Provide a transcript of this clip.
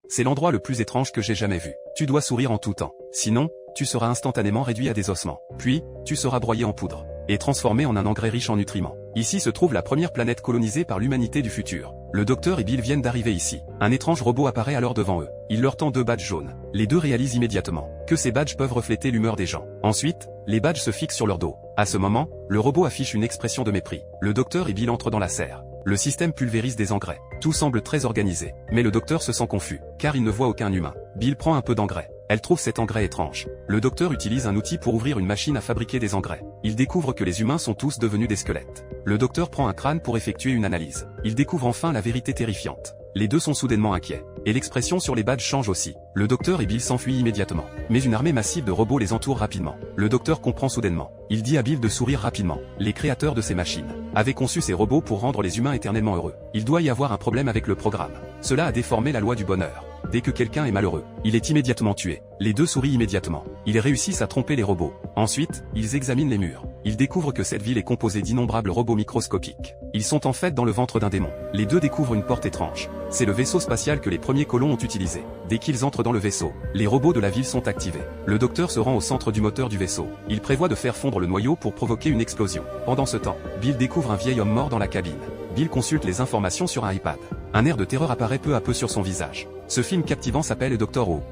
C'est l'endroit le plus étrange que j'ai jamais vu. Tu dois sourire en tout temps. Sinon, tu seras instantanément réduit à des ossements. Puis, tu seras broyé en poudre et transformé en un engrais riche en nutriments. Ici se trouve la première planète colonisée par l'humanité du futur. Le docteur et Bill viennent d'arriver ici. Un étrange robot apparaît alors devant eux. Il leur tend 2 badges jaunes. Les deux réalisent immédiatement que ces badges peuvent refléter l'humeur des gens. Ensuite, les badges se fixent sur leur dos. À ce moment, le robot affiche une expression de mépris. Le docteur et Bill entrent dans la serre. Le système pulvérise des engrais. Tout semble très organisé. Mais le docteur se sent confus, car il ne voit aucun humain. Bill prend un peu d'engrais. Elle trouve cet engrais étrange. Le docteur utilise un outil pour ouvrir une machine à fabriquer des engrais. Il découvre que les humains sont tous devenus des squelettes. Le docteur prend un crâne pour effectuer une analyse. Il découvre enfin la vérité terrifiante. Les deux sont soudainement inquiets. Et l'expression sur les badges change aussi. Le docteur et Bill s'enfuient immédiatement. Mais une armée massive de robots les entoure rapidement. Le docteur comprend soudainement. Il dit à Bill de sourire rapidement. Les créateurs de ces machines avaient conçu ces robots pour rendre les humains éternellement heureux. Il doit y avoir un problème avec le programme. Cela a déformé la loi du bonheur. Dès que quelqu'un est malheureux, il est immédiatement tué. Les deux sourient immédiatement. Ils réussissent à tromper les robots. Ensuite, ils examinent les murs. Ils découvrent que cette ville est composée d'innombrables robots microscopiques. Ils sont en fait dans le ventre d'un démon. Les deux découvrent une porte étrange. C'est le vaisseau spatial que les premiers colons ont utilisé. Dès qu'ils entrent dans le vaisseau, les robots de la ville sont activés. Le docteur se rend au centre du moteur du vaisseau. Il prévoit de faire fondre le noyau pour provoquer une explosion. Pendant ce temps, Bill découvre un vieil homme mort dans la cabine. Bill consulte les informations sur un iPad. Un air de terreur apparaît peu à peu sur son visage. Ce film captivant s'appelle Dr. Who.